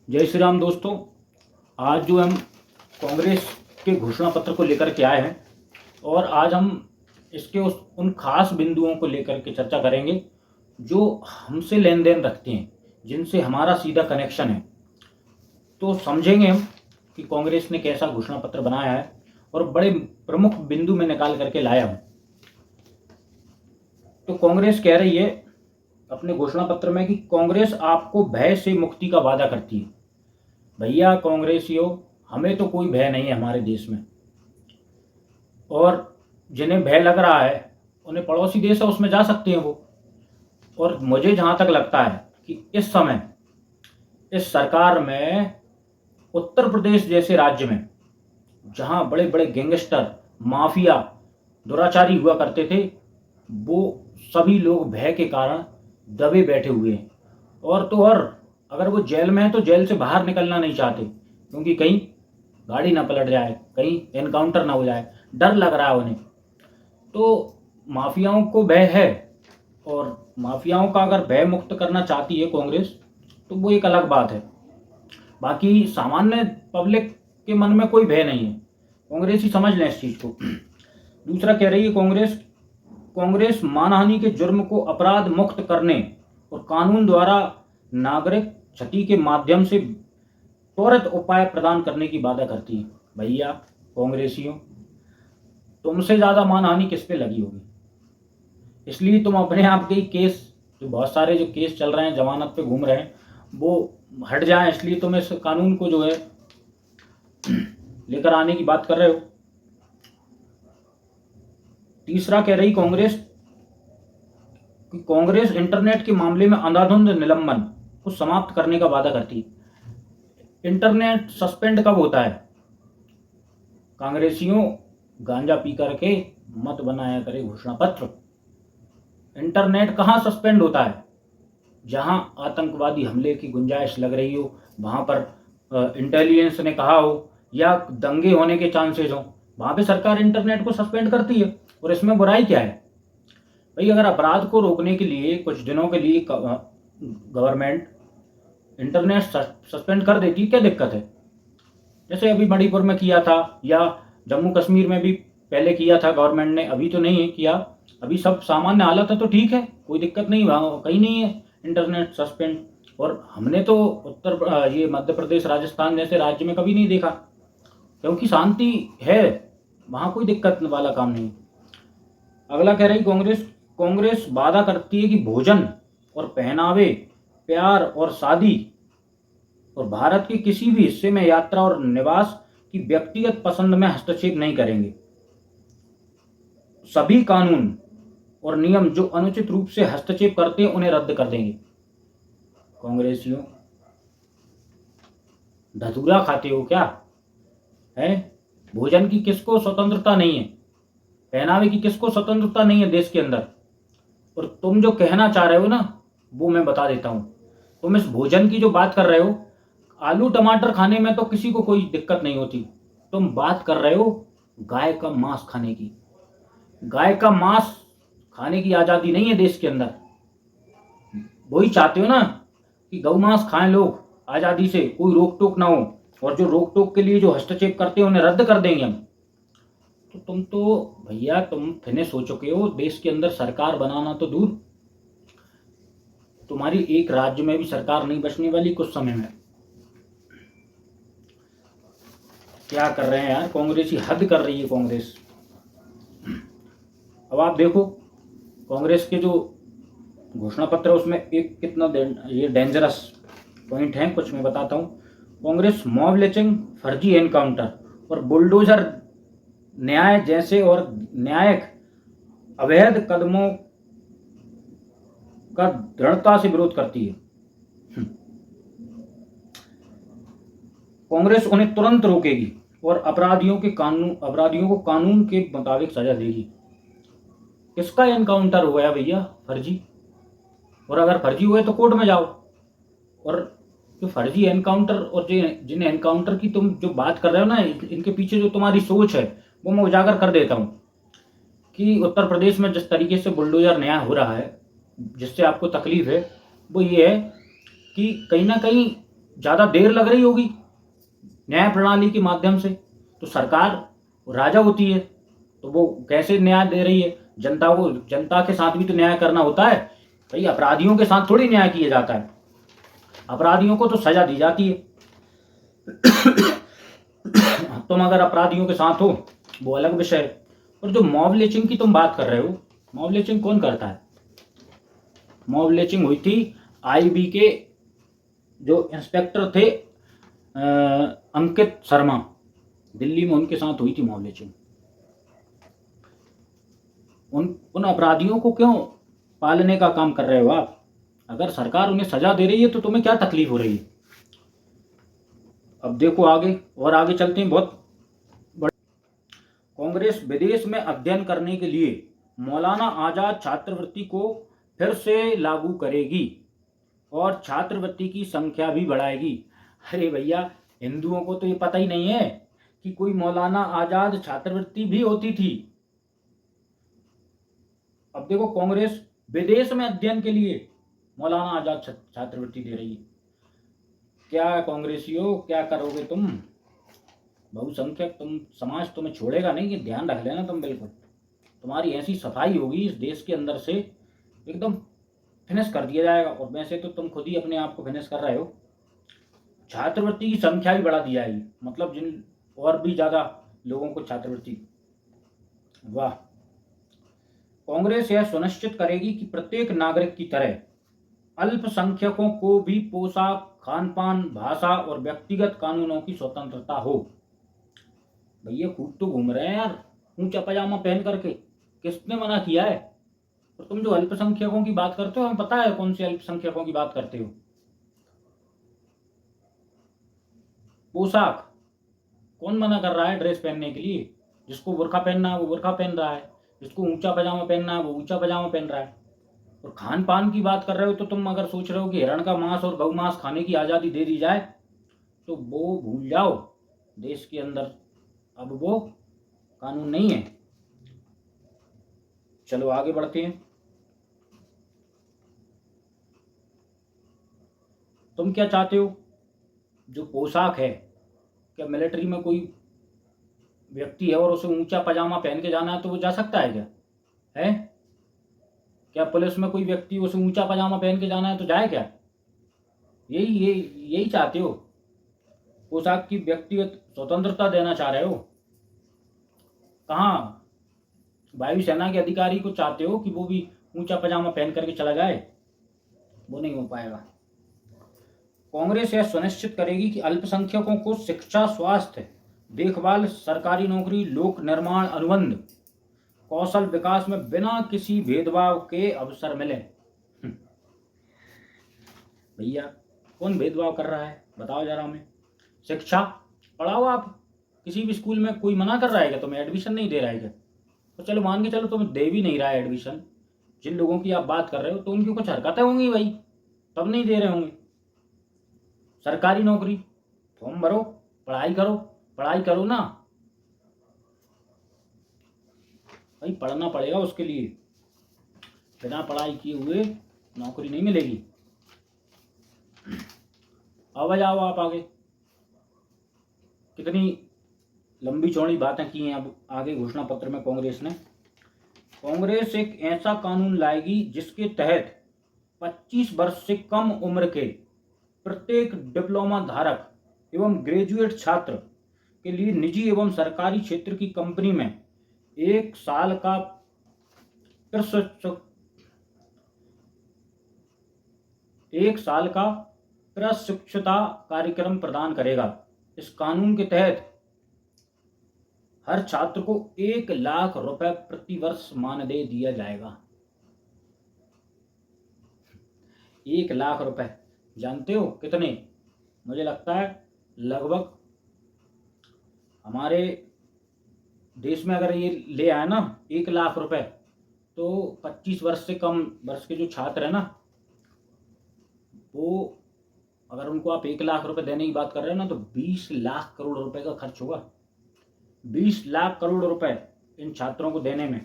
जय श्री राम दोस्तों। आज जो हम कांग्रेस के घोषणा पत्र को लेकर के आए हैं और आज हम इसके उन खास बिंदुओं को लेकर के चर्चा करेंगे जो हमसे लेन देन रखते हैं, जिनसे हमारा सीधा कनेक्शन है। तो समझेंगे हम कि कांग्रेस ने कैसा घोषणा पत्र बनाया है और बड़े प्रमुख बिंदु में निकाल करके लाया हूँ। तो कांग्रेस कह रही है अपने घोषणा पत्र में कि कांग्रेस आपको भय से मुक्ति का वादा करती है। भैया कांग्रेसियों, हमें तो कोई भय नहीं है हमारे देश में, और जिन्हें भय लग रहा है उन्हें पड़ोसी देश है उसमें जा सकते हैं वो। और मुझे जहाँ तक लगता है कि इस समय इस सरकार में उत्तर प्रदेश जैसे राज्य में जहाँ बड़े बड़े गैंगस्टर, माफिया, दुराचारी हुआ करते थे, वो सभी लोग भय के कारण दबे बैठे हुए हैं। और तो और अगर वो जेल में है तो जेल से बाहर निकलना नहीं चाहते, क्योंकि कहीं गाड़ी ना पलट जाए, कहीं एनकाउंटर ना हो जाए, डर लग रहा है उन्हें। तो माफियाओं को भय है, और माफियाओं का अगर भय मुक्त करना चाहती है कांग्रेस तो वो एक अलग बात है। बाकी सामान्य पब्लिक के मन में कोई भय नहीं है। कांग्रेस ही समझ लें इस चीज़ को। दूसरा कह रही है कांग्रेस मानहानि के जुर्म को अपराध मुक्त करने और कानून द्वारा नागरिक क्षति के माध्यम से त्वरित उपाय प्रदान करने की वादा करती है। भैया कांग्रेसियों, तुमसे ज़्यादा मानहानि किस पे लगी होगी, इसलिए तुम अपने आप के केस, जो बहुत सारे जो केस चल रहे हैं, जमानत पे घूम रहे हैं, वो हट जाएं, इसलिए तुम इस कानून को जो है लेकर आने की बात कर रहे हो। तीसरा कह रही कांग्रेस इंटरनेट के मामले में अंधाधुंध निलंबन को समाप्त करने का वादा करती है। इंटरनेट सस्पेंड कब होता है? कांग्रेसियों, गांजा पी करके मत बनाया करे घोषणा पत्र। इंटरनेट कहाँ सस्पेंड होता है? जहां आतंकवादी हमले की गुंजाइश लग रही हो, वहां पर इंटेलिजेंस ने कहा हो या दंगे होने के चांसेस हो, वहां पे सरकार इंटरनेट को सस्पेंड करती है। और इसमें बुराई क्या है भाई? अगर अपराध को रोकने के लिए कुछ दिनों के लिए गवर्नमेंट इंटरनेट सस्पेंड कर देती, क्या दिक्कत है? जैसे अभी मणिपुर में किया था, या जम्मू कश्मीर में भी पहले किया था गवर्नमेंट ने, अभी तो नहीं है किया, अभी सब सामान्य हालत है तो ठीक है, कोई दिक्कत नहीं, वहाँ कहीं नहीं है इंटरनेट सस्पेंड। और हमने तो ये मध्य प्रदेश, राजस्थान जैसे राज्य में कभी नहीं देखा, क्योंकि शांति है, वहाँ कोई दिक्कत वाला काम नहीं। अगला कह रही कांग्रेस वादा करती है कि भोजन और पहनावे, प्यार और शादी और भारत के किसी भी हिस्से में यात्रा और निवास की व्यक्तिगत पसंद में हस्तक्षेप नहीं करेंगे। सभी कानून और नियम जो अनुचित रूप से हस्तक्षेप करते हैं उन्हें रद्द कर देंगे। कांग्रेसियों, धतूरा खाते हो क्या है? भोजन की किसको स्वतंत्रता नहीं है? पहनावे की किसको स्वतंत्रता नहीं है देश के अंदर? और तुम जो कहना चाह रहे हो ना, वो मैं बता देता हूं। तुम इस भोजन की जो बात कर रहे हो, आलू टमाटर खाने में तो किसी को कोई दिक्कत नहीं होती। तुम बात कर रहे हो गाय का मांस खाने की। गाय का मांस खाने की आज़ादी नहीं है देश के अंदर। वही चाहते हो ना कि गौ मांस खाएं लोग आज़ादी से, कोई रोक टोक ना हो, और जो रोक टोक के लिए जो हस्तक्षेप करते हैं उन्हें रद्द कर देंगे हम। तो तुम तो भैया, तुम फिनिश हो चुके हो। देश के अंदर सरकार बनाना तो दूर, तुम्हारी एक राज्य में भी सरकार नहीं बचने वाली कुछ समय में। क्या कर रहे हैं यार कांग्रेस, ही हद कर रही है कांग्रेस। अब आप देखो कांग्रेस के जो घोषणा पत्र है उसमें एक कितना ये डेंजरस पॉइंट है, कुछ मैं बताता हूँ। कांग्रेस मॉब लिंचिंग, फर्जी एनकाउंटर और बुलडोजर न्याय जैसे और न्यायिक अवैध कदमों का दृढ़ता से विरोध करती है। कांग्रेस उन्हें तुरंत रोकेगी और अपराधियों को कानून के मुताबिक सजा देगी। किसका एनकाउंटर हुआ है भैया? फर्जी। और अगर फर्जी हुए तो कोर्ट में जाओ। और जो फर्जी एनकाउंटर और जिन एनकाउंटर की तुम जो बात कर रहे हो ना, इनके पीछे जो तुम्हारी सोच है वो मैं उजागर कर देता हूँ। कि उत्तर प्रदेश में जिस तरीके से बुलडोजर न्याय हो रहा है, जिससे आपको तकलीफ है, वो ये है कि कहीं ना कहीं ज़्यादा देर लग रही होगी न्याय प्रणाली के माध्यम से, तो सरकार राजा होती है, तो वो कैसे न्याय दे रही है जनता को? जनता के साथ भी तो न्याय करना होता है भाई, अपराधियों के साथ थोड़ी न्याय किया जाता है, अपराधियों को तो सजा दी जाती है। तुम अगर अपराधियों के साथ हो वो अलग विषय है, और जो मॉब लिंचिंग की तुम बात कर रहे हो, मॉब लिंचिंग कौन करता है? मॉब लिंचिंग हुई थी आईबी के जो इंस्पेक्टर थे अंकित शर्मा, दिल्ली में उनके साथ हुई थी मॉब लिंचिंग। उन अपराधियों को क्यों पालने का काम कर रहे हो आप? अगर सरकार उन्हें सजा दे रही है तो तुम्हें क्या तकलीफ हो रही है? अब देखो आगे, और आगे चलते हैं। बहुत कांग्रेस विदेश में अध्ययन करने के लिए मौलाना आजाद छात्रवृत्ति को फिर से लागू करेगी और छात्रवृत्ति की संख्या भी बढ़ाएगी। अरे भैया, हिंदुओं को तो ये पता ही नहीं है कि कोई मौलाना आजाद छात्रवृत्ति भी होती थी। अब देखो, कांग्रेस विदेश में अध्ययन के लिए मौलाना आजाद छात्रवृत्ति दे रही है। क्या कांग्रेसियों, क्या करोगे तुम? बहुसंख्यक तुम समाज तुम्हें छोड़ेगा नहीं, ये ध्यान रख लेना तुम। बिल्कुल तुम्हारी ऐसी सफाई होगी इस देश के अंदर से, एकदम फिनिश कर दिया जाएगा। और वैसे तो तुम खुद ही अपने आप को फिनिश कर रहे हो। छात्रवृत्ति की संख्या भी बढ़ा दी जाएगी, मतलब जिन और भी ज़्यादा लोगों को छात्रवृत्ति। वाह! कांग्रेस यह सुनिश्चित करेगी कि प्रत्येक नागरिक की तरह अल्पसंख्यकों को भी पोशाक, खान पान, भाषा और व्यक्तिगत कानूनों की स्वतंत्रता हो। भैया खूब तो घूम रहे हैं यार ऊंचा पजामा पहन करके, किसने मना किया है? और तुम जो अल्पसंख्यकों की बात करते हो, हमें पता है कौन से अल्पसंख्यकों की बात करते हो। पोशाक कौन मना कर रहा है ड्रेस पहनने के लिए? जिसको बुर्का पहनना है वो बुर्का पहन रहा है, जिसको ऊंचा पजामा पहनना है वो ऊंचा पजामा पहन रहा है। और खान पान की बात कर रहे हो तो तुम अगर सोच रहे हो कि हिरण का मांस और गौ मांस खाने की आज़ादी दे दी जाए तो वो भूल जाओ। देश के अंदर अब वो कानून नहीं है। चलो आगे बढ़ते हैं। तुम क्या चाहते हो? जो पोशाक है, क्या मिलिट्री में कोई व्यक्ति है और उसे ऊंचा पजामा पहन के जाना है तो वो जा सकता है क्या? है क्या पुलिस में कोई व्यक्ति उसे ऊंचा पजामा पहन के जाना है तो जाए क्या? यही चाहते हो? पोशाक की व्यक्तिगत स्वतंत्रता देना चाह रहे हो? कहाँ वायुसेना के अधिकारी को चाहते हो कि वो भी ऊंचा पजामा पहन करके चला जाए? वो नहीं हो पाएगा। कांग्रेस यह सुनिश्चित करेगी कि अल्पसंख्यकों को शिक्षा, स्वास्थ्य देखभाल, सरकारी नौकरी, लोक निर्माण अनुबंध, कौशल विकास में बिना किसी भेदभाव के अवसर मिले। भैया कौन भेदभाव कर रहा है बताओ जरा हमें। शिक्षा पढ़ाओ आप, किसी भी स्कूल में कोई मना कर रहा है क्या? तुम्हें एडमिशन नहीं दे रहा है क्या? तो चलो मान के चलो तुम्हें दे भी नहीं रहा है एडमिशन, जिन लोगों की आप बात कर रहे हो तो उनकी कुछ हरकतें होंगी भाई, तब नहीं दे रहे होंगे। सरकारी नौकरी, फॉर्म भरो, पढ़ाई करो ना भाई, पढ़ना पड़ेगा उसके लिए। बिना पढ़ाई किए हुए नौकरी नहीं मिलेगी। अब जाओ आप आगे। कितनी लंबी चौड़ी बातें की हैं अब आगे घोषणा पत्र में कांग्रेस ने। कांग्रेस एक ऐसा कानून लाएगी जिसके तहत 25 वर्ष से कम उम्र के प्रत्येक डिप्लोमा धारक एवं ग्रेजुएट छात्र के लिए निजी एवं सरकारी क्षेत्र की कंपनी में एक साल का प्रशिक्षुता कार्यक्रम प्रदान करेगा। इस कानून के तहत हर छात्र को 1 लाख रुपए प्रति वर्ष मानदेय दिया जाएगा। 1 लाख रुपए जानते हो कितने? मुझे लगता है लगभग हमारे देश में अगर ये ले आए ना 1 लाख रुपए, तो 25 वर्ष से कम वर्ष के जो छात्र है ना, वो अगर उनको आप 1 लाख रुपए देने की बात कर रहे हो ना, तो 20 लाख करोड़ रुपए का खर्च होगा। 20 लाख करोड़ रुपए इन छात्रों को देने में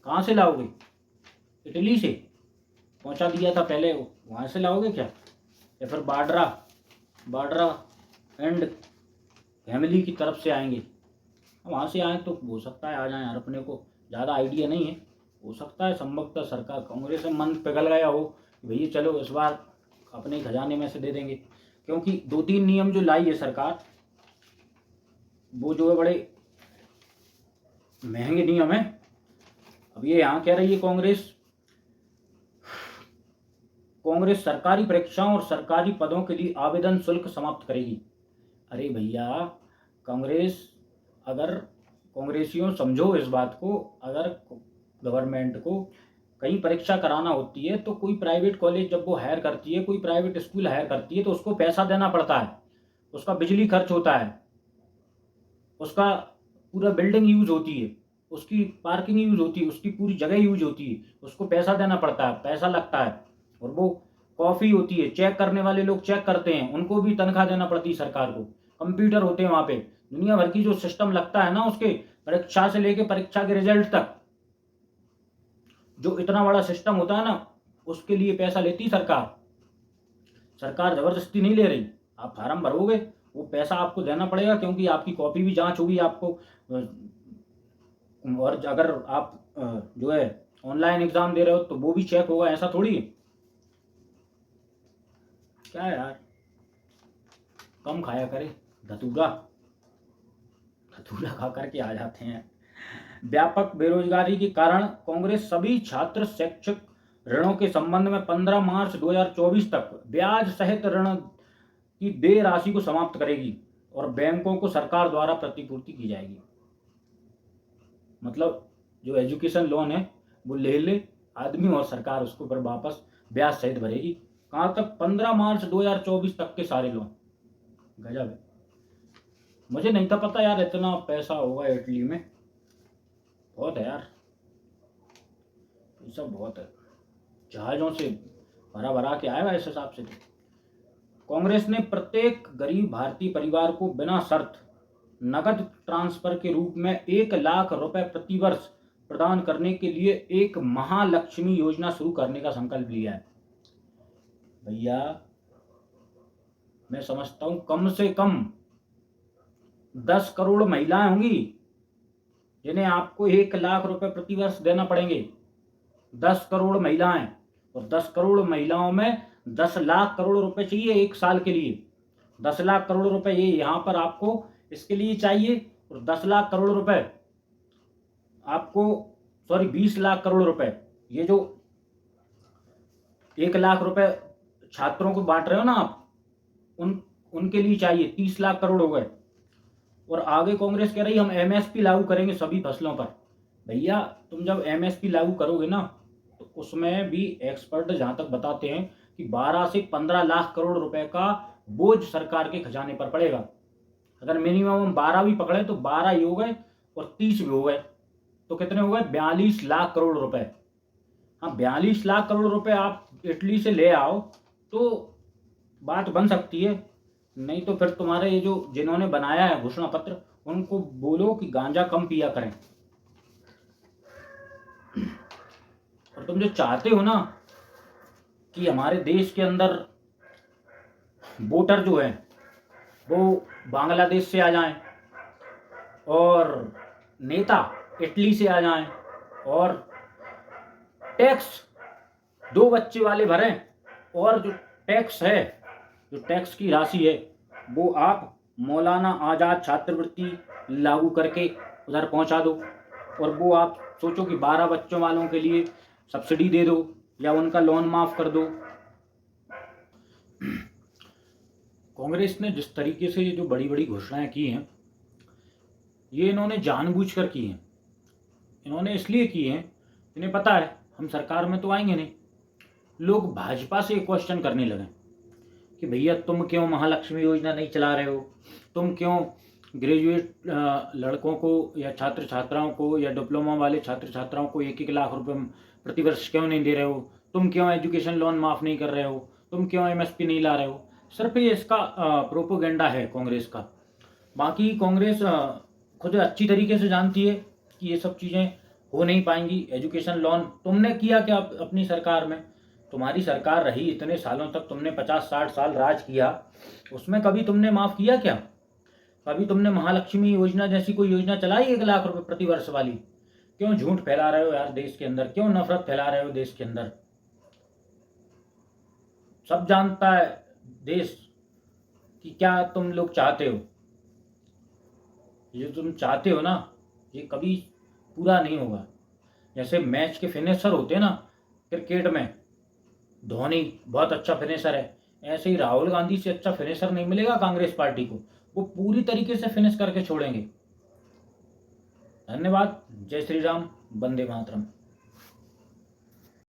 कहाँ से लाओगे? इटली से पहुंचा दिया था पहले, वहां से लाओगे क्या? या फिर बाड्रा बाड्रा एंड फैमिली की तरफ से आएंगे। वहाँ से आए तो हो सकता है आ जाएं यार, अपने को ज़्यादा आइडिया नहीं है। हो सकता है संभवतः सरकार कांग्रेस में मन पिघल गया हो कि भैया चलो इस बार अपने खजाने में से दे देंगे, क्योंकि 2-3 नियम जो लाई है सरकार, वो जो है बड़े महंगे नियम है। अब ये यहाँ कह रही है कांग्रेस सरकारी परीक्षाओं और सरकारी पदों के लिए आवेदन शुल्क समाप्त करेगी। अरे भैया कांग्रेसियों समझो इस बात को, अगर गवर्नमेंट को कहीं परीक्षा कराना होती है तो कोई प्राइवेट कॉलेज जब वो हायर करती है, कोई प्राइवेट स्कूल हायर करती है, तो उसको पैसा देना पड़ता है, उसका बिजली खर्च होता है, उसका पूरा बिल्डिंग यूज होती है, उसकी पार्किंग यूज होती है, उसकी पूरी जगह यूज होती है, उसको पैसा देना पड़ता है, पैसा लगता है। और वो कॉफ़ी होती है, चेक करने वाले लोग चेक करते हैं, उनको भी तनख्वाह देना पड़ती है सरकार को। कंप्यूटर होते हैं वहाँ पे, दुनिया भर की जो सिस्टम लगता है ना, उसके परीक्षा से लेके परीक्षा के रिजल्ट तक जो इतना बड़ा सिस्टम होता है ना, उसके लिए पैसा लेती सरकार। सरकार जबरदस्ती नहीं ले रही, आप फार्म भरोगे वो पैसा आपको देना पड़ेगा, क्योंकि आपकी कॉपी भी जांच होगी आपको। और अगर आप जो है ऑनलाइन एग्जाम दे रहे हो तो वो भी चेक होगा, ऐसा थोड़ी है। क्या है यार, कम खाया करे धतूरा, धतूरा खा करके आ जाते हैं। व्यापक बेरोजगारी के कारण कांग्रेस सभी छात्र शैक्षिक ऋणों के संबंध में 15 मार्च 2024 तक ब्याज सहित ऋण की देय राशि को समाप्त करेगी और बैंकों को सरकार द्वारा प्रतिपूर्ति की जाएगी। मतलब जो एजुकेशन लोन है वो ले आदमी और सरकार उसको पर वापस ब्याज सहित भरेगी। कहाँ तक? 15 मार्च 2024 तक के सारे लोन। गजब है, मुझे नहीं था पता यार इतना पैसा होगा इटली में। बहुत है यार, ये सब बहुत है, जहाज़ों से भरा भरा के आएगा इस हिसाब से। कांग्रेस ने प्रत्येक गरीब भारतीय परिवार को बिना शर्त नकद ट्रांसफर के रूप में 1 लाख रुपए प्रति वर्ष प्रदान करने के लिए एक महालक्ष्मी योजना शुरू करने का संकल्प लिया है। भैया मैं समझता हूं कम से कम 10 करोड़ महिलाएं होंगी जिन्हें आपको 1 लाख रुपए प्रति वर्ष देना पड़ेंगे। 10 करोड़ महिलाएं, और 10 करोड़ महिलाओं में 10 लाख करोड़ रुपए चाहिए एक साल के लिए। 10 लाख करोड़ रुपए ये यहाँ पर आपको इसके लिए चाहिए, और 10 लाख करोड़ रुपए आपको 20 लाख करोड़ रुपए, ये जो 1 लाख रुपए छात्रों को बांट रहे हो ना आप, उनके लिए चाहिए 30 लाख करोड़ हो गए। और आगे कांग्रेस कह रही हम एमएसपी लागू करेंगे सभी फसलों पर। भैया तुम जब एमएसपी लागू करोगे ना तो उसमें भी एक्सपर्ट जहां तक बताते हैं कि 12 से 15 लाख करोड़ रुपए का बोझ सरकार के खजाने पर पड़ेगा। अगर मिनिमम हम 12 भी पकड़े तो 12 ही हो गए और 30 भी हो गए तो कितने हो गए? 42 लाख करोड़ रुपए। हाँ, 42 लाख करोड़ रुपए आप इटली से ले आओ तो बात बन सकती है, नहीं तो फिर तुम्हारे ये जो जिन्होंने बनाया है घोषणा पत्र उनको बोलो कि गांजा कम पिया करें। और तुम जो चाहते हो ना कि हमारे देश के अंदर वोटर जो है वो बांग्लादेश से आ जाएं और नेता इटली से आ जाएं और टैक्स 2 बच्चे वाले भरें, और जो टैक्स है, जो टैक्स की राशि है वो आप मौलाना आज़ाद छात्रवृत्ति लागू करके उधर पहुंचा दो। और वो आप सोचो कि 12 बच्चों वालों के लिए सब्सिडी दे दो या उनका लोन माफ़ कर दो। कांग्रेस ने जिस तरीके से ये जो बड़ी बड़ी घोषणाएं की हैं ये इन्होंने जानबूझकर की हैं। इन्होंने इसलिए की हैं, इन्हें पता है हम सरकार में तो आएंगे नहीं। लोग भाजपा से क्वेश्चन करने लगे कि भैया तुम क्यों महालक्ष्मी योजना नहीं चला रहे हो, तुम क्यों ग्रेजुएट लड़कों को या छात्र छात्राओं को या डिप्लोमा वाले छात्र छात्राओं को 1-1 लाख रुपए प्रति वर्ष क्यों नहीं दे रहे हो, तुम क्यों एजुकेशन लोन माफ़ नहीं कर रहे हो, तुम क्यों एमएसपी नहीं ला रहे हो। सिर्फ ये इसका प्रोपोगेंडा है कांग्रेस का। बाकी कांग्रेस खुद अच्छी तरीके से जानती है कि ये सब चीज़ें हो नहीं पाएंगी। एजुकेशन लोन तुमने किया क्या अपनी सरकार में? तुम्हारी सरकार रही इतने सालों तक, तुमने 50-60 साल राज किया, उसमें कभी तुमने माफ किया क्या? कभी तुमने महालक्ष्मी योजना जैसी कोई योजना चलाई 1 लाख रुपए प्रति वर्ष वाली? क्यों झूठ फैला रहे हो यार देश के अंदर? क्यों नफरत फैला रहे हो देश के अंदर? सब जानता है देश कि क्या तुम लोग चाहते हो। ये तुम चाहते हो ना, ये कभी पूरा नहीं होगा। जैसे मैच के फिनिशर होते हैं ना क्रिकेट में, धोनी बहुत अच्छा फिनिशर है, ऐसे ही राहुल गांधी से अच्छा फिनिशर नहीं मिलेगा कांग्रेस पार्टी को। वो पूरी तरीके से फिनिश करके छोड़ेंगे। धन्यवाद। जय श्री राम। वंदे मातरम।